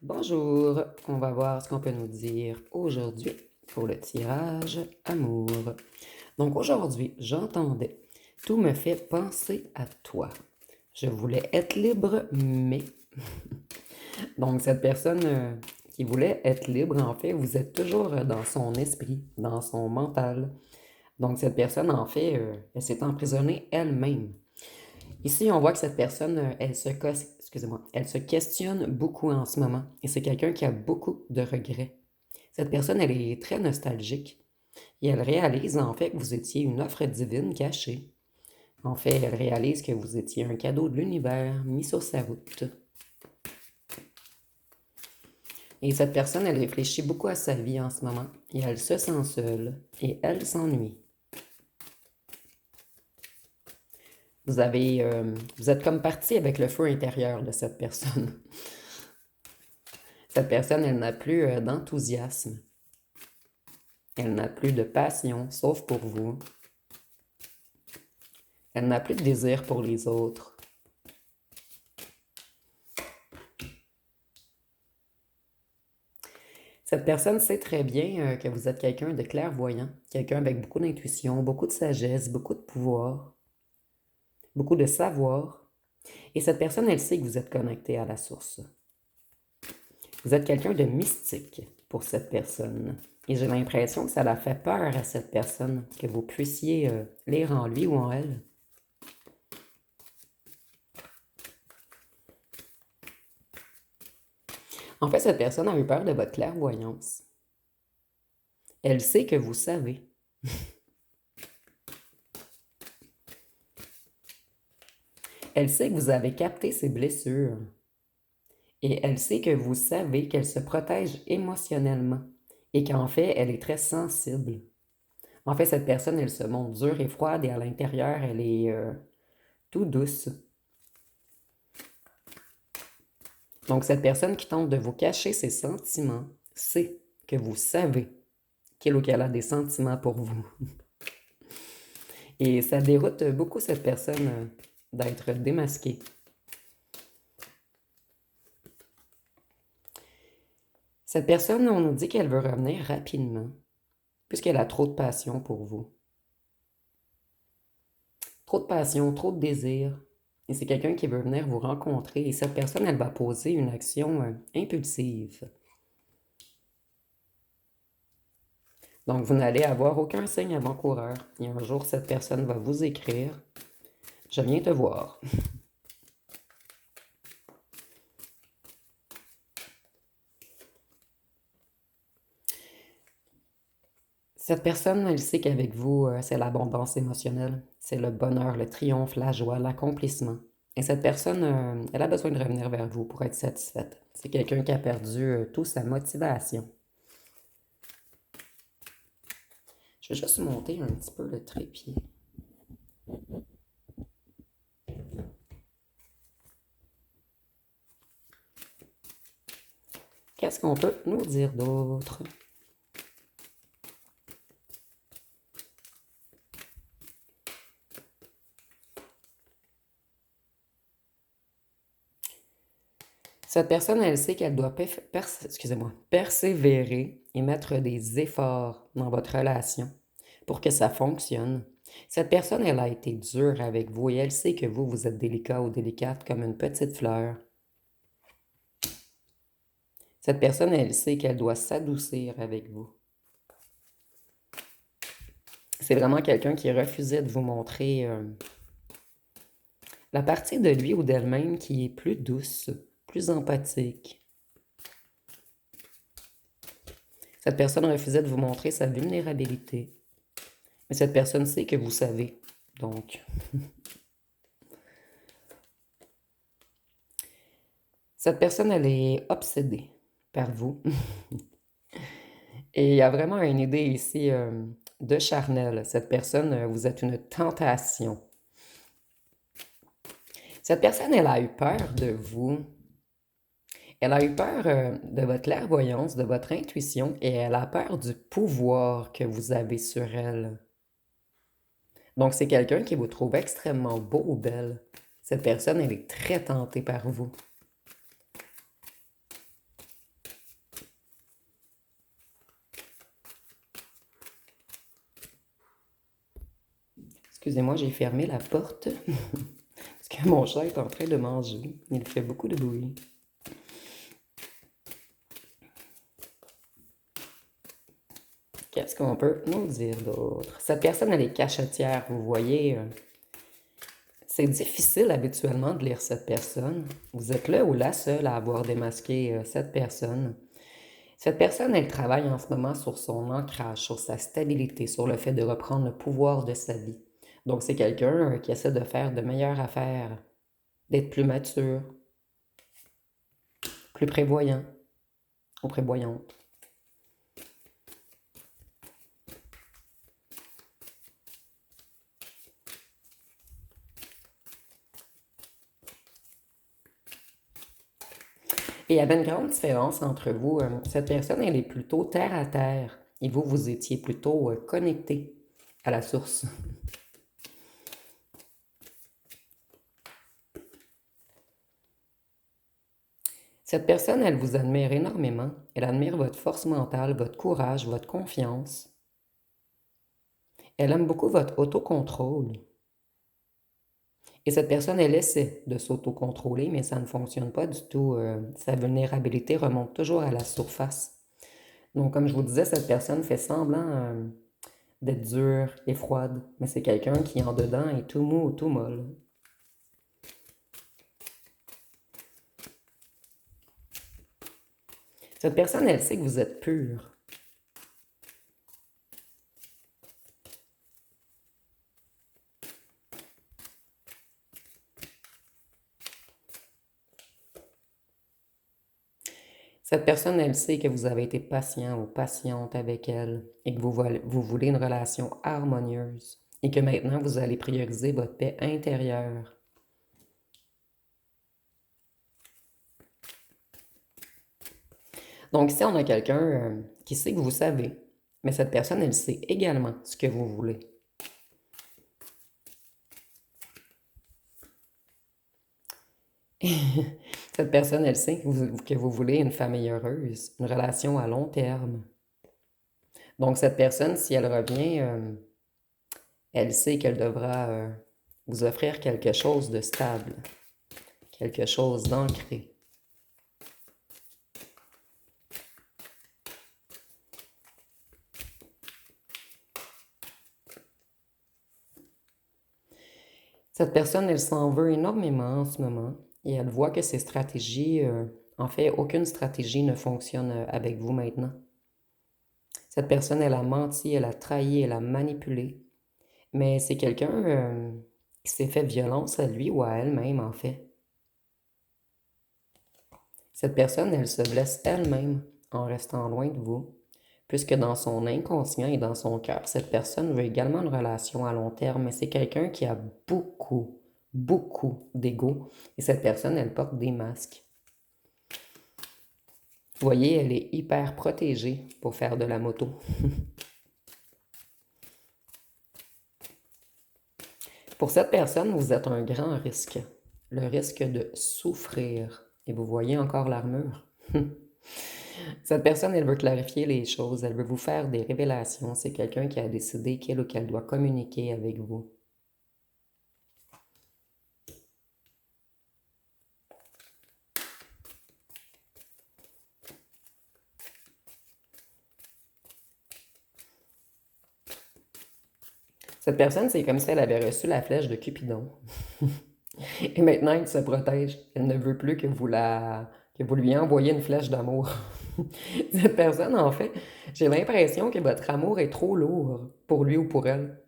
Bonjour, on va voir ce qu'on peut nous dire aujourd'hui pour le tirage amour. Donc aujourd'hui, j'entendais, tout me fait penser à toi. Je voulais être libre, mais... Donc cette personne qui voulait être libre, en fait, vous êtes toujours dans son esprit, dans son mental. Donc cette personne, en fait, elle s'est emprisonnée elle-même. Ici, on voit que cette personne, excusez-moi, elle se questionne beaucoup en ce moment. Et c'est quelqu'un qui a beaucoup de regrets. Cette personne, elle est très nostalgique. Et elle réalise, en fait, que vous étiez une offre divine cachée. En fait, elle réalise que vous étiez un cadeau de l'univers mis sur sa route. Et cette personne, elle réfléchit beaucoup à sa vie en ce moment. Et elle se sent seule. Et elle s'ennuie. Vous êtes comme parti avec le feu intérieur de cette personne. Cette personne, elle n'a plus d'enthousiasme. Elle n'a plus de passion, sauf pour vous. Elle n'a plus de désir pour les autres. Cette personne sait très bien que vous êtes quelqu'un de clairvoyant, quelqu'un avec beaucoup d'intuition, beaucoup de sagesse, beaucoup de pouvoir, beaucoup de savoir. Et cette personne, elle sait que vous êtes connecté à la source. Vous êtes quelqu'un de mystique pour cette personne. Et j'ai l'impression que ça la fait peur à cette personne, que vous puissiez lire en lui ou en elle. En fait, cette personne a eu peur de votre clairvoyance. Elle sait que vous savez. Elle sait que vous avez capté ses blessures. Et elle sait que vous savez qu'elle se protège émotionnellement et qu'en fait, elle est très sensible. En fait, cette personne, elle se montre dure et froide et à l'intérieur, elle est tout douce. Donc, cette personne qui tente de vous cacher ses sentiments sait que vous savez qu'il ou qu'elle a des sentiments pour vous. Et ça déroute beaucoup cette personne d'être démasquée. Cette personne, on nous dit qu'elle veut revenir rapidement, puisqu'elle a trop de passion pour vous. Trop de passion, trop de désir. Et c'est quelqu'un qui veut venir vous rencontrer. Et cette personne, elle va poser une action impulsive. Donc, vous n'allez avoir aucun signe avant-coureur. Et un jour, cette personne va vous écrire « Je viens te voir ». Cette personne, elle sait qu'avec vous, c'est l'abondance émotionnelle, c'est le bonheur, le triomphe, la joie, l'accomplissement. Et cette personne, elle a besoin de revenir vers vous pour être satisfaite. C'est quelqu'un qui a perdu toute sa motivation. Je vais juste monter un petit peu le trépied. Qu'est-ce qu'on peut nous dire d'autre? Cette personne, elle sait qu'elle doit persévérer et mettre des efforts dans votre relation pour que ça fonctionne. Cette personne, elle a été dure avec vous et elle sait que vous, vous êtes délicat ou délicate comme une petite fleur. Cette personne, elle sait qu'elle doit s'adoucir avec vous. C'est vraiment quelqu'un qui refusait de vous montrer la partie de lui ou d'elle-même qui est plus douce, plus empathique. Cette personne refusait de vous montrer sa vulnérabilité. Mais cette personne sait que vous savez. Donc, cette personne, elle est obsédée par vous. Et il y a vraiment une idée ici de charnel. Cette personne, vous êtes une tentation. Cette personne, elle a eu peur de vous. Elle a eu peur de votre clairvoyance, de votre intuition, et elle a peur du pouvoir que vous avez sur elle. Donc, c'est quelqu'un qui vous trouve extrêmement beau ou belle. Cette personne, elle est très tentée par vous. Excusez-moi, j'ai fermé la porte parce que mon chat est en train de manger. Il fait beaucoup de bruit. Qu'est-ce qu'on peut nous dire d'autre? Cette personne, elle est cachetière, vous voyez. C'est difficile habituellement de lire cette personne. Vous êtes là ou la seule à avoir démasqué cette personne. Cette personne, elle travaille en ce moment sur son ancrage, sur sa stabilité, sur le fait de reprendre le pouvoir de sa vie. Donc, c'est quelqu'un qui essaie de faire de meilleures affaires, d'être plus mature, plus prévoyant ou prévoyante. Et il y avait une grande différence entre vous. Cette personne, elle est plutôt terre à terre. Et vous, vous étiez plutôt connecté à la source. Cette personne, elle vous admire énormément. Elle admire votre force mentale, votre courage, votre confiance. Elle aime beaucoup votre autocontrôle. Et cette personne, elle essaie de s'autocontrôler, mais ça ne fonctionne pas du tout. Sa vulnérabilité remonte toujours à la surface. Donc, comme je vous disais, cette personne fait semblant d'être dure et froide, mais c'est quelqu'un qui, en dedans, est tout mou ou tout molle. Cette personne, elle sait que vous êtes pur. Cette personne, elle sait que vous avez été patient ou patiente avec elle et que vous voulez une relation harmonieuse et que maintenant, vous allez prioriser votre paix intérieure. Donc ici, on a quelqu'un qui sait que vous savez, mais cette personne, elle sait également ce que vous voulez. Cette personne, elle sait que vous voulez une famille heureuse, une relation à long terme. Donc cette personne, si elle revient, elle sait qu'elle devra vous offrir quelque chose de stable, quelque chose d'ancré. Cette personne, elle s'en veut énormément en ce moment et elle voit que ses stratégies, en fait, aucune stratégie ne fonctionne avec vous maintenant. Cette personne, elle a menti, elle a trahi, elle a manipulé, mais c'est quelqu'un qui s'est fait violence à lui ou à elle-même, en fait. Cette personne, elle se blesse elle-même en restant loin de vous, puisque dans son inconscient et dans son cœur, cette personne veut également une relation à long terme, mais c'est quelqu'un qui a beaucoup d'ego. Et cette personne, elle porte des masques. Vous voyez, elle est hyper protégée pour faire de la moto. Pour cette personne, vous êtes un grand risque. Le risque de souffrir. Et vous voyez encore l'armure. Cette personne, elle veut clarifier les choses, elle veut vous faire des révélations. C'est quelqu'un qui a décidé qu'il ou qu'elle doit communiquer avec vous. Cette personne, c'est comme si elle avait reçu la flèche de Cupidon. Et maintenant, elle se protège. Elle ne veut plus que vous lui envoyiez une flèche d'amour. Cette personne, en fait, j'ai l'impression que votre amour est trop lourd pour lui ou pour elle.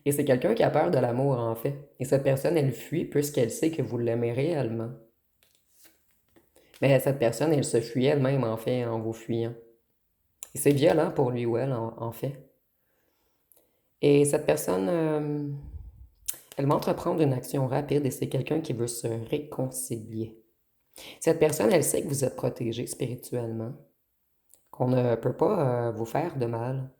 Et c'est quelqu'un qui a peur de l'amour, en fait. Et cette personne, elle fuit puisqu'elle sait que vous l'aimez réellement. Mais cette personne, elle se fuit elle-même, en fait, en vous fuyant. Et c'est violent pour lui ou elle, en fait. Et cette personne, elle va entreprendre une action rapide et c'est quelqu'un qui veut se réconcilier. Cette personne, elle sait que vous êtes protégé spirituellement, qu'on ne peut pas vous faire de mal,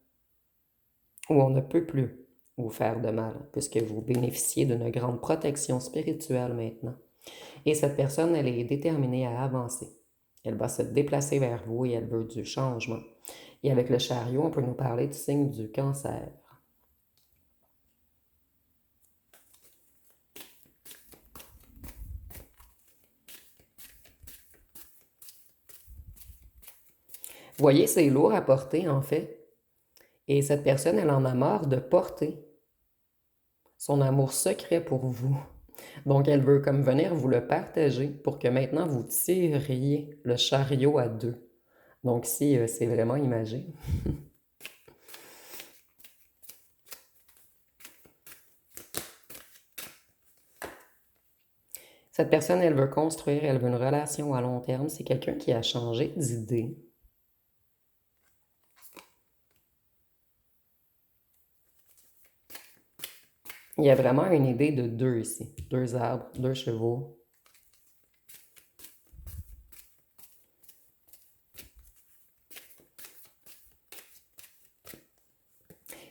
ou on ne peut plus vous faire de mal, puisque vous bénéficiez d'une grande protection spirituelle maintenant. Et cette personne, elle est déterminée à avancer. Elle va se déplacer vers vous et elle veut du changement. Et avec le chariot, on peut nous parler du signe du cancer. Vous voyez, c'est lourd à porter, en fait. Et cette personne, elle en a marre de porter son amour secret pour vous. Donc, elle veut comme venir vous le partager pour que maintenant vous tiriez le chariot à deux. Donc, si c'est vraiment imagé. Cette personne, elle veut construire, elle veut une relation à long terme. C'est quelqu'un qui a changé d'idée. Il y a vraiment une idée de deux ici. Deux arbres, deux chevaux.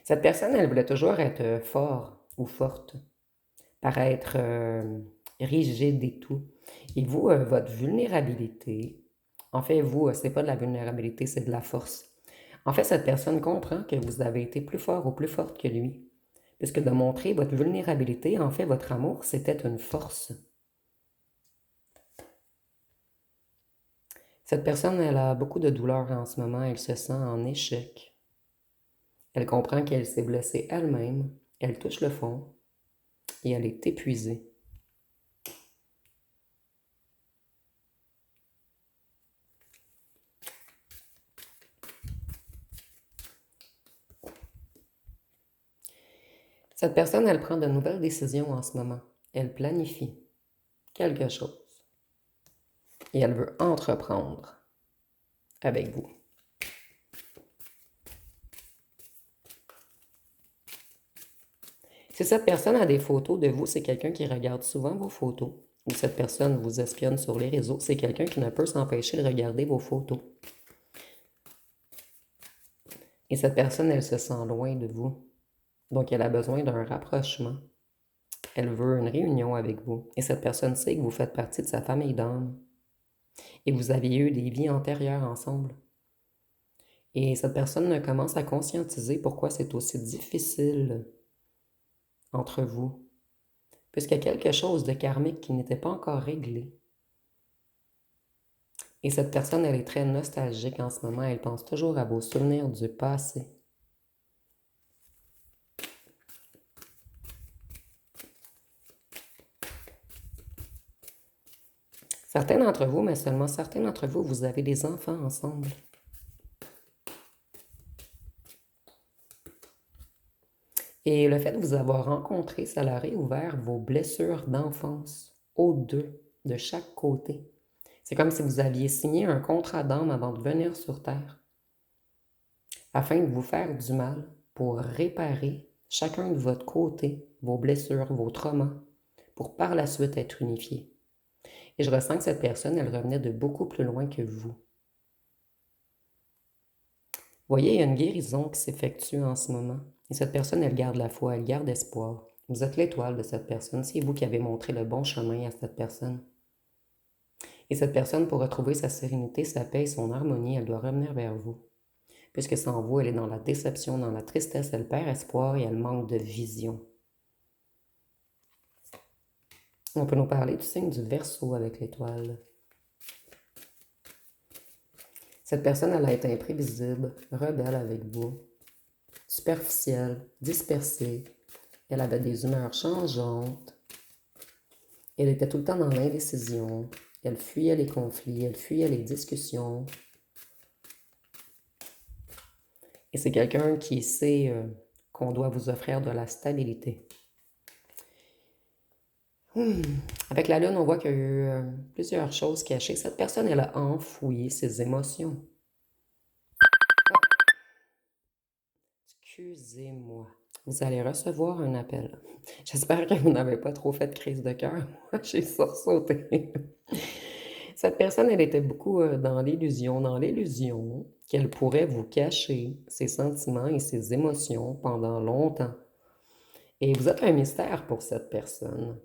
Cette personne, elle voulait toujours être fort ou forte, paraître rigide et tout. Et vous, votre vulnérabilité, en fait, vous, c'est pas de la vulnérabilité, c'est de la force. En fait, cette personne comprend que vous avez été plus fort ou plus forte que lui. Puisque de montrer votre vulnérabilité, en fait, votre amour, c'était une force. Cette personne, elle a beaucoup de douleur en ce moment, elle se sent en échec. Elle comprend qu'elle s'est blessée elle-même, elle touche le fond et elle est épuisée. Cette personne, elle prend de nouvelles décisions en ce moment. Elle planifie quelque chose et elle veut entreprendre avec vous. Si cette personne a des photos de vous, c'est quelqu'un qui regarde souvent vos photos. Ou cette personne vous espionne sur les réseaux, c'est quelqu'un qui ne peut s'empêcher de regarder vos photos. Et cette personne, elle se sent loin de vous. Donc, elle a besoin d'un rapprochement. Elle veut une réunion avec vous. Et cette personne sait que vous faites partie de sa famille d'âme. Et vous aviez eu des vies antérieures ensemble. Et cette personne commence à conscientiser pourquoi c'est aussi difficile entre vous. Puisqu'il y a quelque chose de karmique qui n'était pas encore réglé. Et cette personne, elle est très nostalgique en ce moment. Elle pense toujours à vos souvenirs du passé. Certains d'entre vous, mais seulement certains d'entre vous, vous avez des enfants ensemble. Et le fait de vous avoir rencontré, ça leur a réouvert vos blessures d'enfance, aux deux, de chaque côté. C'est comme si vous aviez signé un contrat d'âme avant de venir sur Terre, afin de vous faire du mal pour réparer chacun de votre côté, vos blessures, vos traumas, pour par la suite être unifiés. Et je ressens que cette personne, elle revenait de beaucoup plus loin que vous. Vous voyez, il y a une guérison qui s'effectue en ce moment. Et cette personne, elle garde la foi, elle garde espoir. Vous êtes l'étoile de cette personne. C'est vous qui avez montré le bon chemin à cette personne. Et cette personne, pour retrouver sa sérénité, sa paix et son harmonie, elle doit revenir vers vous. Puisque sans vous, elle est dans la déception, dans la tristesse, elle perd espoir et elle manque de vision. On peut nous parler du signe du Verseau avec l'étoile. Cette personne, elle a été imprévisible, rebelle avec vous, superficielle, dispersée. Elle avait des humeurs changeantes. Elle était tout le temps dans l'indécision. Elle fuyait les conflits, elle fuyait les discussions. Et c'est quelqu'un qui sait qu'on doit vous offrir de la stabilité. Avec la Lune, on voit qu'il y a eu plusieurs choses cachées. Cette personne, elle a enfoui ses émotions. Oh, excusez-moi. Vous allez recevoir un appel. J'espère que vous n'avez pas trop fait de crise de cœur. Moi, j'ai sursauté. Cette personne, elle était beaucoup dans l'illusion qu'elle pourrait vous cacher ses sentiments et ses émotions pendant longtemps. Et vous êtes un mystère pour cette personne.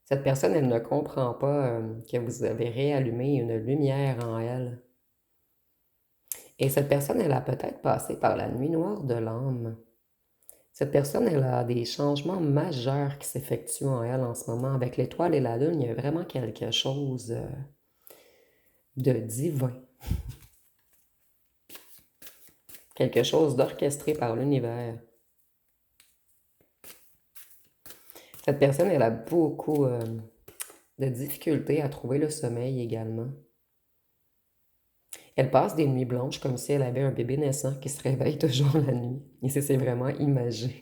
Cette personne, elle ne comprend pas que vous avez réallumé une lumière en elle. Et cette personne, elle a peut-être passé par la nuit noire de l'âme. Cette personne, elle a des changements majeurs qui s'effectuent en elle en ce moment. Avec l'étoile et la lune, il y a vraiment quelque chose de divin. quelque chose d'orchestré par l'univers. Cette personne, elle a beaucoup de difficultés à trouver le sommeil également. Elle passe des nuits blanches comme si elle avait un bébé naissant qui se réveille toujours la nuit. Et c'est vraiment imagé.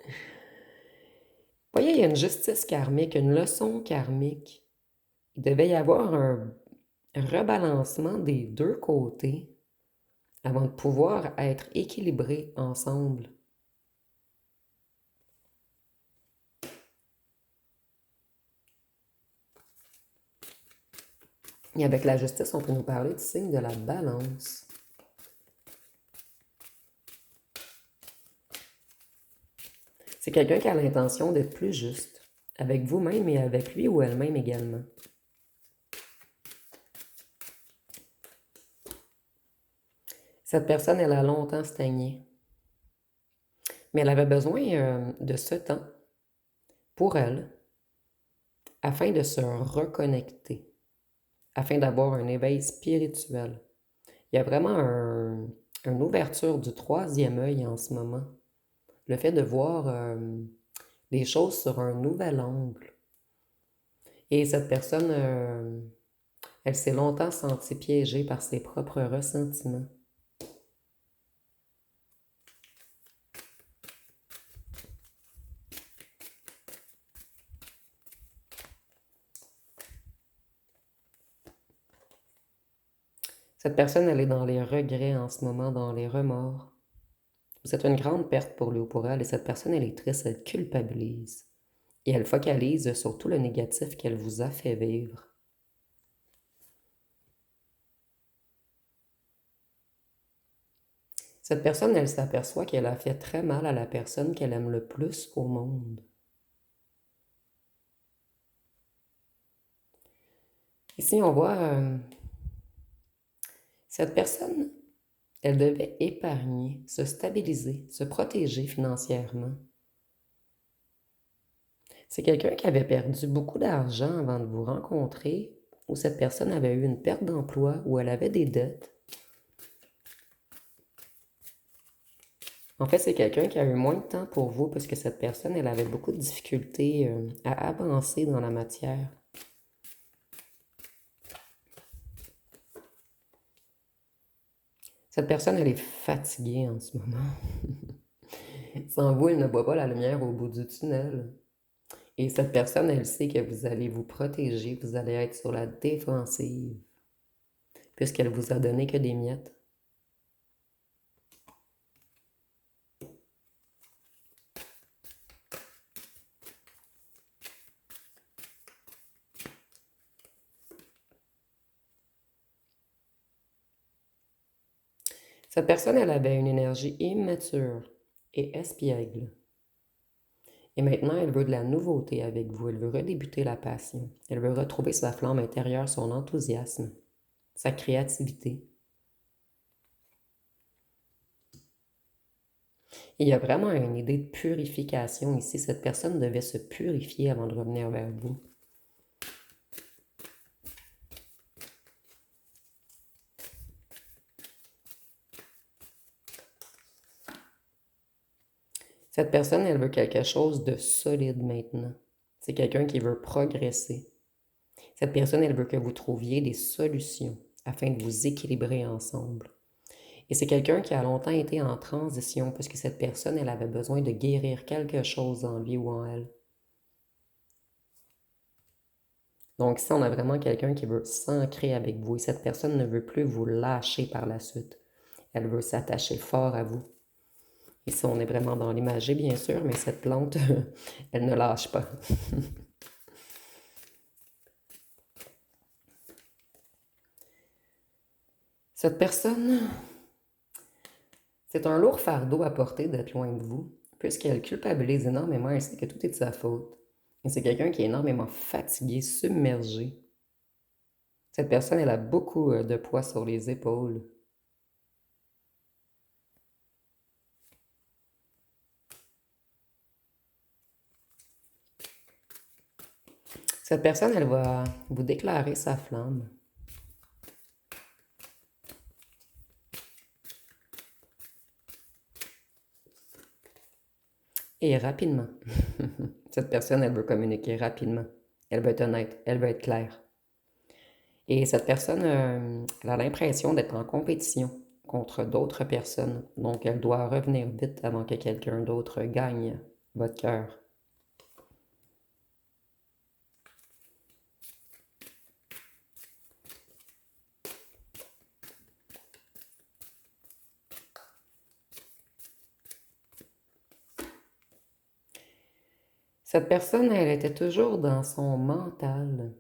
Vous voyez, il y a une justice karmique, une leçon karmique. Il devait y avoir un rebalancement des deux côtés avant de pouvoir être équilibrés ensemble. Et avec la justice, on peut nous parler du signe de la balance. C'est quelqu'un qui a l'intention d'être plus juste, avec vous-même et avec lui ou elle-même également. Cette personne, elle a longtemps stagné. Mais elle avait besoin de ce temps pour elle, afin de se reconnecter, afin d'avoir un éveil spirituel. Il y a vraiment une ouverture du troisième œil en ce moment. Le fait de voir les choses sur un nouvel angle. Et cette personne, elle s'est longtemps sentie piégée par ses propres ressentiments. Cette personne, elle est dans les regrets en ce moment, dans les remords. Vous êtes une grande perte pour lui ou pour elle, et cette personne, elle est triste, elle culpabilise. Et elle focalise sur tout le négatif qu'elle vous a fait vivre. Cette personne, elle s'aperçoit qu'elle a fait très mal à la personne qu'elle aime le plus au monde. Ici, on voit cette personne, elle devait épargner, se stabiliser, se protéger financièrement. C'est quelqu'un qui avait perdu beaucoup d'argent avant de vous rencontrer, ou cette personne avait eu une perte d'emploi, ou elle avait des dettes. En fait, c'est quelqu'un qui a eu moins de temps pour vous parce que cette personne, elle avait beaucoup de difficultés à avancer dans la matière. Cette personne, elle est fatiguée en ce moment. Sans vous, elle ne voit pas la lumière au bout du tunnel. Et cette personne, elle sait que vous allez vous protéger, vous allez être sur la défensive, puisqu'elle vous a donné que des miettes. Cette personne, elle avait une énergie immature et espiègle. Et maintenant, elle veut de la nouveauté avec vous. Elle veut redébuter la passion. Elle veut retrouver sa flamme intérieure, son enthousiasme, sa créativité. Et il y a vraiment une idée de purification ici. Cette personne devait se purifier avant de revenir vers vous. Cette personne, elle veut quelque chose de solide maintenant. C'est quelqu'un qui veut progresser. Cette personne, elle veut que vous trouviez des solutions afin de vous équilibrer ensemble. Et c'est quelqu'un qui a longtemps été en transition parce que cette personne, elle avait besoin de guérir quelque chose en lui ou en elle. Donc ici, on a vraiment quelqu'un qui veut s'ancrer avec vous et cette personne ne veut plus vous lâcher par la suite. Elle veut s'attacher fort à vous. Ici, on est vraiment dans l'imagerie, bien sûr, mais cette plante, elle ne lâche pas. Cette personne, c'est un lourd fardeau à porter d'être loin de vous, puisqu'elle culpabilise énormément et sait que tout est de sa faute. Et c'est quelqu'un qui est énormément fatigué, submergé. Cette personne, elle a beaucoup de poids sur les épaules. Cette personne, elle va vous déclarer sa flamme. et rapidement. Cette personne, elle veut communiquer rapidement. Elle veut être honnête, elle veut être claire. Et cette personne, elle a l'impression d'être en compétition contre d'autres personnes. Donc, elle doit revenir vite avant que quelqu'un d'autre gagne votre cœur. Cette personne, elle était toujours dans son mental.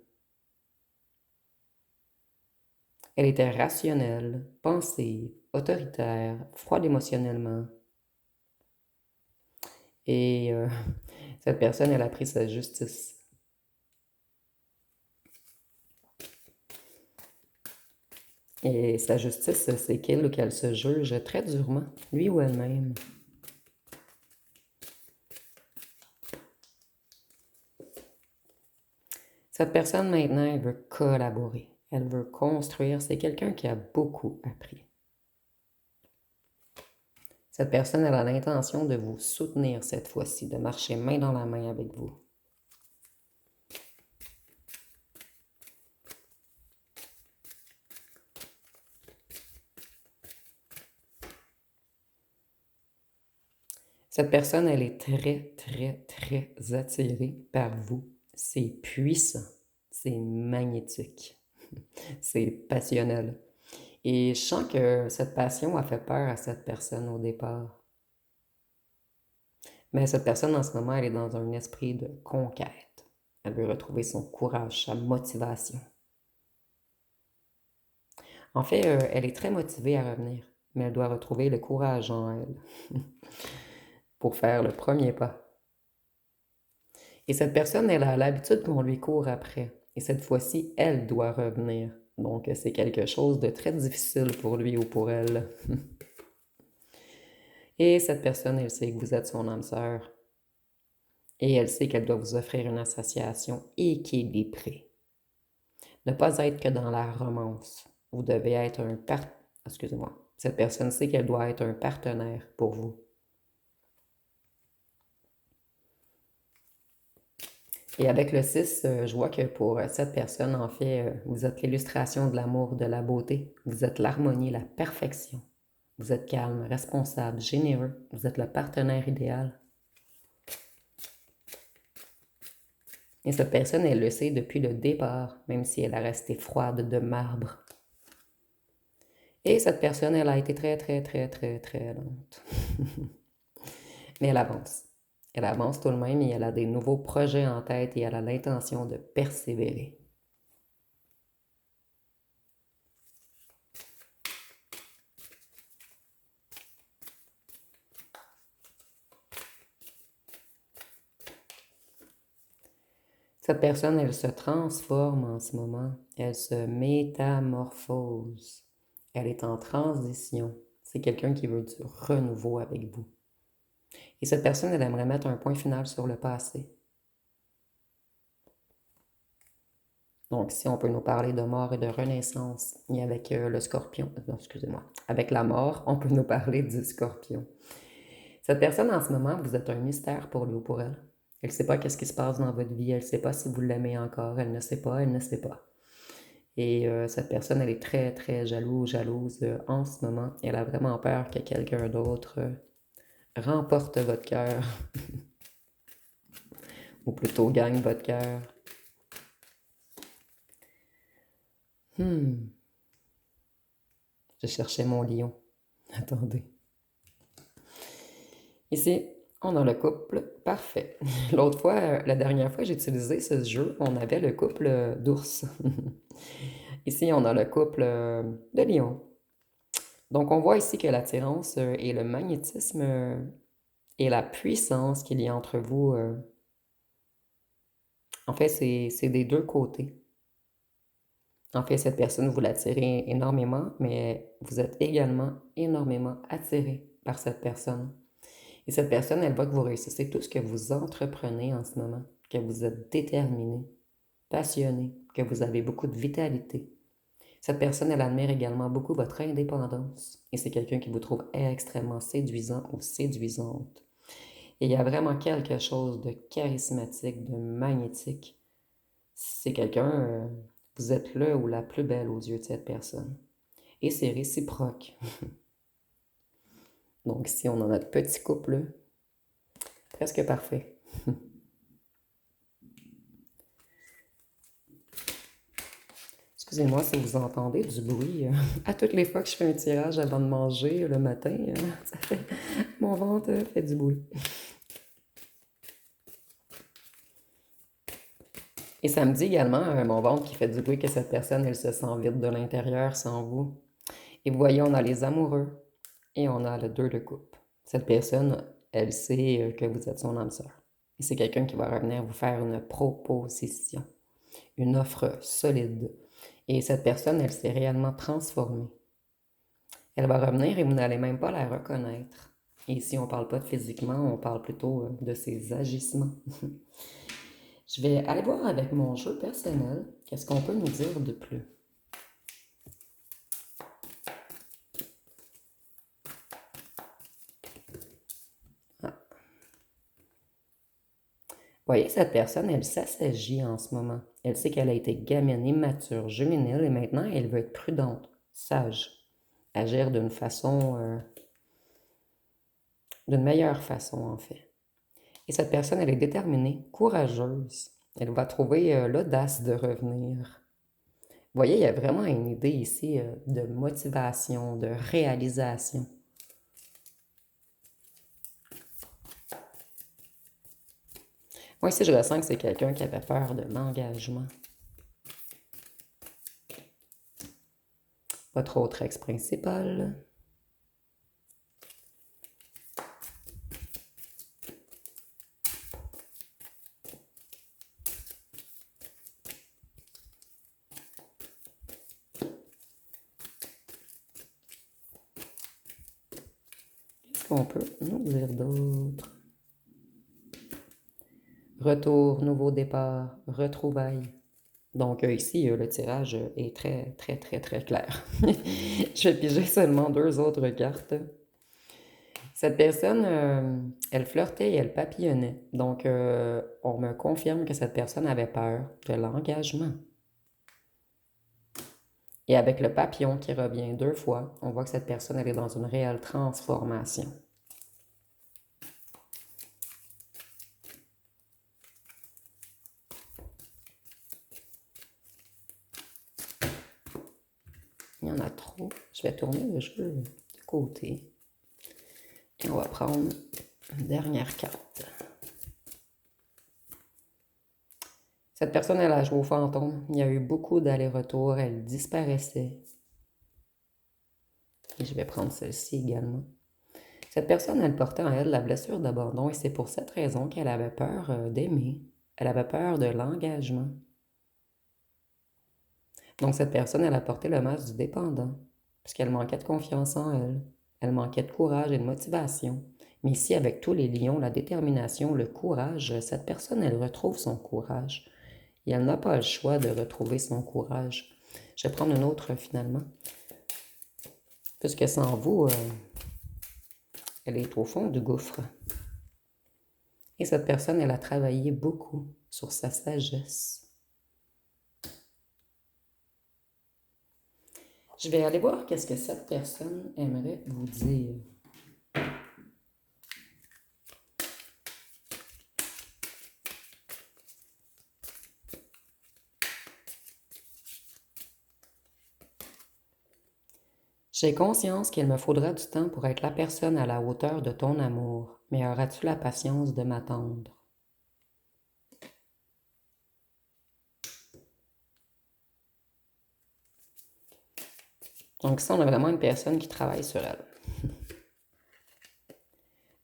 Elle était rationnelle, pensive, autoritaire, froide émotionnellement. Et cette personne, elle a pris sa justice. Et sa justice, c'est qu'il ou qu'elle se juge très durement, lui ou elle-même. Cette personne, maintenant, elle veut collaborer. Elle veut construire. C'est quelqu'un qui a beaucoup appris. Cette personne, elle a l'intention de vous soutenir cette fois-ci, de marcher main dans la main avec vous. Cette personne, elle est très, très, très attirée par vous. C'est puissant. C'est magnétique. C'est passionnel. Et je sens que cette passion a fait peur à cette personne au départ. Mais cette personne, en ce moment, elle est dans un esprit de conquête. Elle veut retrouver son courage, sa motivation. En fait, elle est très motivée à revenir, mais elle doit retrouver le courage en elle pour faire le premier pas. Et cette personne, elle a l'habitude qu'on lui court après. Et cette fois-ci, elle doit revenir. Donc, c'est quelque chose de très difficile pour lui ou pour elle. Et cette personne, elle sait que vous êtes son âme sœur. Et elle sait qu'elle doit vous offrir une association équilibrée. Ne pas être que dans la romance. Vous devez être un Excusez-moi. Cette personne sait qu'elle doit être un partenaire pour vous. Et avec le 6, je vois que pour cette personne, en fait, vous êtes l'illustration de l'amour, de la beauté. Vous êtes l'harmonie, la perfection. Vous êtes calme, responsable, généreux. Vous êtes le partenaire idéal. Et cette personne, elle le sait depuis le départ, même si elle a resté froide de marbre. Et cette personne, elle a été très, très, très, très, très lente. Mais elle avance. Elle avance tout de même et elle a des nouveaux projets en tête et elle a l'intention de persévérer. Cette personne, elle se transforme en ce moment. Elle se métamorphose. Elle est en transition. C'est quelqu'un qui veut du renouveau avec vous. Et cette personne, elle aimerait mettre un point final sur le passé. Donc, si on peut nous parler de mort et de renaissance, et avec le scorpion, non, excusez-moi, avec la mort, on peut nous parler du scorpion. Cette personne, en ce moment, vous êtes un mystère pour lui ou pour elle. Elle ne sait pas qu'est-ce qui se passe dans votre vie, elle ne sait pas si vous l'aimez encore, elle ne sait pas, elle ne sait pas. Et cette personne, elle est très, très jalouse en ce moment. Elle a vraiment peur que quelqu'un d'autre remporte votre cœur, ou plutôt gagne votre cœur. Je cherchais mon lion. Attendez. Ici, on a le couple parfait. L'autre fois, la dernière fois, j'ai utilisé ce jeu, on avait le couple d'ours. Ici, on a le couple de lion. Donc, on voit ici que l'attirance et le magnétisme et la puissance qu'il y a entre vous, en fait, c'est des deux côtés. En fait, cette personne, vous l'attirez énormément, mais vous êtes également énormément attiré par cette personne. Et cette personne, elle voit que vous réussissez tout ce que vous entreprenez en ce moment, que vous êtes déterminé, passionné, que vous avez beaucoup de vitalité. Cette personne, elle admire également beaucoup votre indépendance. Et c'est quelqu'un qui vous trouve extrêmement séduisant ou séduisante. Et il y a vraiment quelque chose de charismatique, de magnétique. C'est quelqu'un, vous êtes le ou la plus belle aux yeux de cette personne. Et c'est réciproque. Donc si on a notre petit couple, presque parfait. Excusez-moi si vous entendez du bruit. À toutes les fois que je fais un tirage avant de manger le matin, ça fait... mon ventre fait du bruit. Et ça me dit également, mon ventre qui fait du bruit, que cette personne, elle se sent vide de l'intérieur sans vous. Et vous voyez, on a les amoureux et on a le 2 de coupe. Cette personne, elle sait que vous êtes son âme sœur. Et c'est quelqu'un qui va revenir vous faire une proposition, une offre solide. Et cette personne, elle s'est réellement transformée. Elle va revenir et vous n'allez même pas la reconnaître. Et ici, on ne parle pas de physiquement, on parle plutôt de ses agissements. Je vais aller voir avec mon jeu personnel, qu'est-ce qu'on peut nous dire de plus. Ah. Vous voyez, cette personne, elle s'assagit en ce moment. Elle sait qu'elle a été gamine, immature, juvénile, et maintenant, elle veut être prudente, sage, agir d'une façon, d'une meilleure façon, en fait. Et cette personne, elle est déterminée, courageuse. Elle va trouver l'audace de revenir. Vous voyez, il y a vraiment une idée ici de motivation, de réalisation. Moi, ici, je ressens que c'est quelqu'un qui avait peur de l'engagement. Votre autre ex principal. Qu'est-ce qu'on peut nous dire d'autre? Retour, nouveau départ, retrouvailles. Donc ici, le tirage est très, très, très, très clair. Je vais piger seulement 2 autres cartes. Cette personne, elle flirtait et elle papillonnait. Donc, on me confirme que cette personne avait peur de l'engagement. Et avec le papillon qui revient 2 fois, on voit que cette personne, elle est dans une réelle transformation. Il y en a trop. Je vais tourner le jeu de côté. Et on va prendre une dernière carte. Cette personne, elle a joué au fantôme. Il y a eu beaucoup d'allers-retours. Elle disparaissait. Et je vais prendre celle-ci également. Cette personne, elle portait en elle la blessure d'abandon et c'est pour cette raison qu'elle avait peur d'aimer. Elle avait peur de l'engagement. Donc cette personne, elle a porté le masque du dépendant parce qu'elle manquait de confiance en elle. Elle manquait de courage et de motivation. Mais ici, avec tous les lions, la détermination, le courage, cette personne, elle retrouve son courage. Et elle n'a pas le choix de retrouver son courage. Je vais prendre une autre finalement. Puisque sans vous, elle est au fond du gouffre. Et cette personne, elle a travaillé beaucoup sur sa sagesse. Je vais aller voir qu'est-ce que cette personne aimerait vous dire. J'ai conscience qu'il me faudra du temps pour être la personne à la hauteur de ton amour, mais auras-tu la patience de m'attendre? Donc ici, on a vraiment une personne qui travaille sur elle.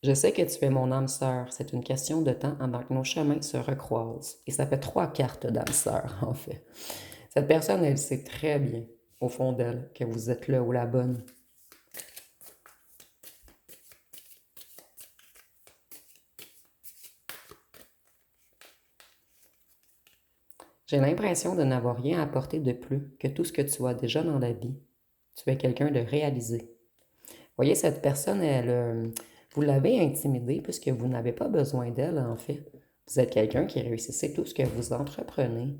Je sais que tu es mon âme sœur. C'est une question de temps avant que nos chemins se recroisent. Et ça fait 3 cartes d'âme sœur, en fait. Cette personne, elle sait très bien, au fond d'elle, que vous êtes là ou la bonne. J'ai l'impression de n'avoir rien apporté de plus que tout ce que tu as déjà dans la vie. Tu es quelqu'un de réalisé. Vous voyez, cette personne, elle, Vous l'avez intimidée puisque vous n'avez pas besoin d'elle, en fait. Vous êtes quelqu'un qui réussissait tout ce que vous entreprenez.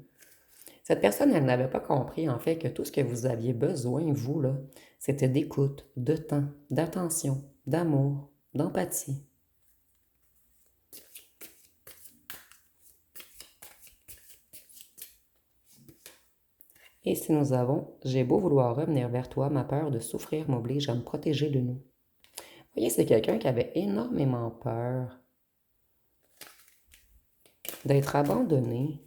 Cette personne, elle n'avait pas compris, en fait, que tout ce que vous aviez besoin, vous, là, c'était d'écoute, de temps, d'attention, d'amour, d'empathie. Et si nous avons, j'ai beau vouloir revenir vers toi, ma peur de souffrir m'oblige à me protéger de nous. Vous voyez, c'est quelqu'un qui avait énormément peur d'être abandonné.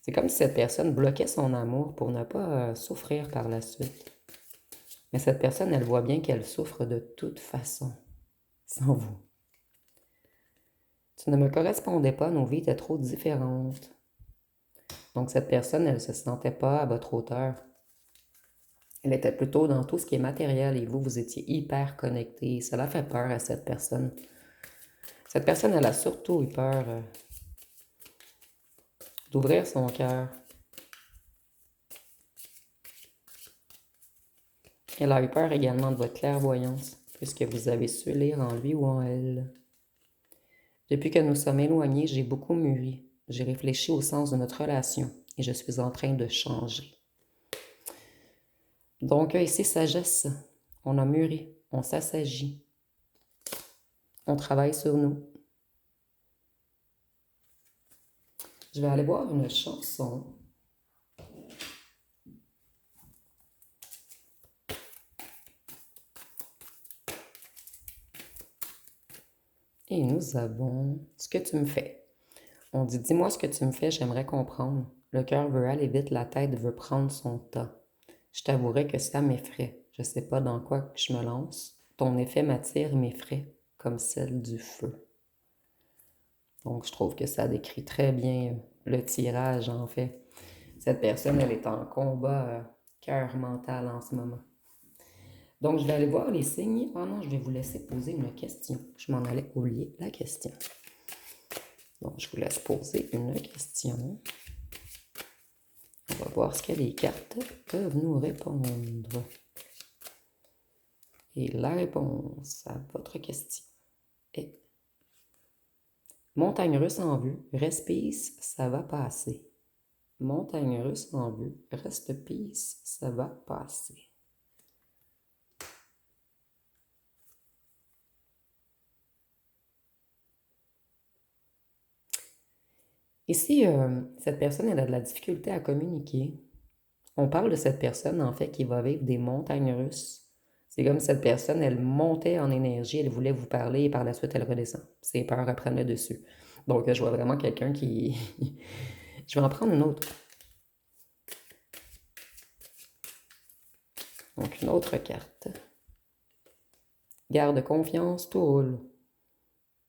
C'est comme si cette personne bloquait son amour pour ne pas souffrir par la suite. Mais cette personne, elle voit bien qu'elle souffre de toute façon, sans vous. Tu ne me correspondais pas, nos vies étaient trop différentes. Donc cette personne, elle ne se sentait pas à votre hauteur. Elle était plutôt dans tout ce qui est matériel et vous, vous étiez hyper connecté. Cela fait peur à cette personne. Cette personne, elle a surtout eu peur d'ouvrir son cœur. Elle a eu peur également de votre clairvoyance, puisque vous avez su lire en lui ou en elle. Depuis que nous sommes éloignés, j'ai beaucoup mûri. J'ai réfléchi au sens de notre relation et je suis en train de changer. Donc ici, sagesse. On a mûri, on s'assagit, on travaille sur nous. Je vais aller voir une chanson. Et nous avons ce que tu me fais. On dit, dis-moi ce que tu me fais, j'aimerais comprendre. Le cœur veut aller vite, la tête veut prendre son temps. Je t'avouerai que ça m'effraie. Je sais pas dans quoi que je me lance. Ton effet m'attire et m'effraie, comme celle du feu. Donc, je trouve que ça décrit très bien le tirage, en fait. Cette personne, elle est en combat cœur mental en ce moment. Donc, je vais aller voir les signes. Oh non, je vais vous laisser poser une question. Je m'en allais oublier la question. Donc, je vous laisse poser une question. On va voir ce que les cartes peuvent nous répondre. Et la réponse à votre question est montagne russe en vue, reste peace, ça va passer. Montagne russe en vue, reste peace, ça va passer. Ici, cette personne, elle a de la difficulté à communiquer. On parle de cette personne, en fait, qui va vivre des montagnes russes. C'est comme cette personne, elle montait en énergie, elle voulait vous parler et par la suite, elle redescend. Ses peurs reprennent le dessus. Donc, je vois vraiment quelqu'un qui... Je vais en prendre une autre. Donc, une autre carte. Garde confiance, tout roule.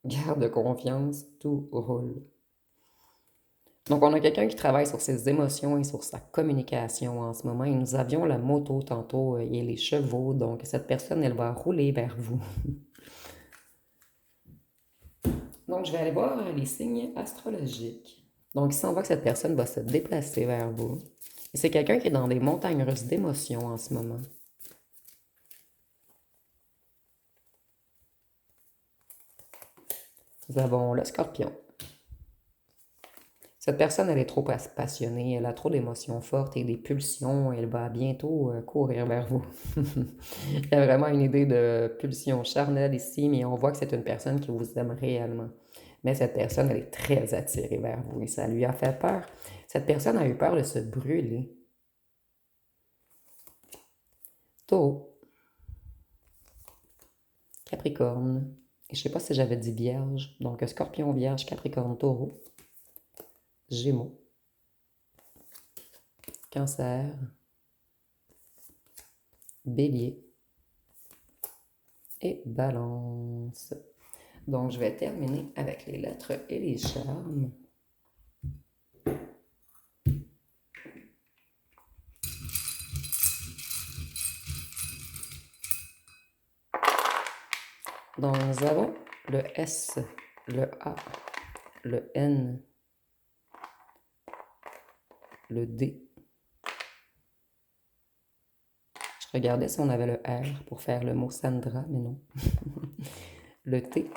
Garde confiance, tout roule. Donc, on a quelqu'un qui travaille sur ses émotions et sur sa communication en ce moment. Et nous avions la moto tantôt et les chevaux. Donc, cette personne, elle va rouler vers vous. Donc, je vais aller voir les signes astrologiques. Donc, ici, on voit que cette personne va se déplacer vers vous. Et c'est quelqu'un qui est dans des montagnes russes d'émotions en ce moment. Nous avons le scorpion. Cette personne, elle est trop passionnée, elle a trop d'émotions fortes et des pulsions, elle va bientôt courir vers vous. Il y a vraiment une idée de pulsion charnelle ici, mais on voit que c'est une personne qui vous aime réellement. Mais cette personne, elle est très attirée vers vous et ça lui a fait peur. Cette personne a eu peur de se brûler. Taureau. Capricorne. Et je ne sais pas si j'avais dit vierge. Donc, scorpion, vierge, capricorne, taureau. Gémeaux. Cancer. Bélier. Et balance. Donc, je vais terminer avec les lettres et les charmes. Donc, nous avons le S, le A, le N, le D. Je regardais si on avait le R pour faire le mot Sandra, mais non. le T,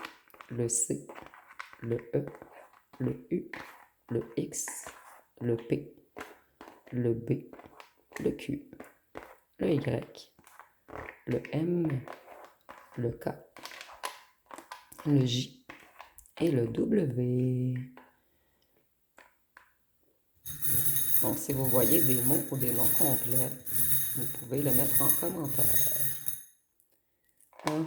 le C, le E, le U, le X, le P, le B, le Q, le Y, le M, le K, le J et le W. Donc, si vous voyez des mots ou des noms complets, vous pouvez le mettre en commentaire. Ah,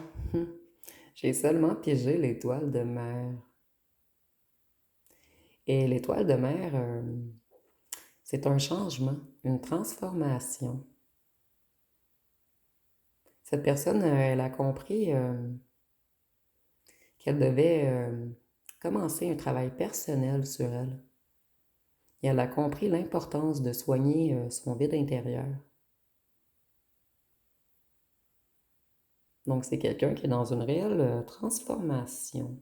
j'ai seulement piégé l'étoile de mer. Et l'étoile de mer, c'est un changement, une transformation. Cette personne, elle a compris qu'elle devait commencer un travail personnel sur elle. Et elle a compris l'importance de soigner son vide intérieur. Donc, c'est quelqu'un qui est dans une réelle transformation.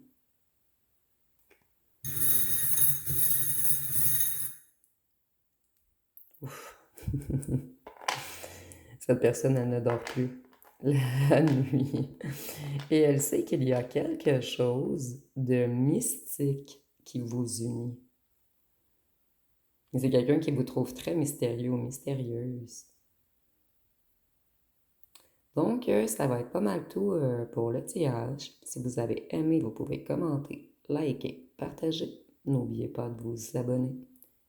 Ouf. Cette personne, elle ne dort plus la nuit. Et elle sait qu'il y a quelque chose de mystique qui vous unit. C'est quelqu'un qui vous trouve très mystérieux ou mystérieuse. Donc, ça va être pas mal tout pour le tirage. Si vous avez aimé, vous pouvez commenter, liker, partager. N'oubliez pas de vous abonner.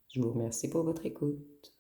Je vous remercie pour votre écoute.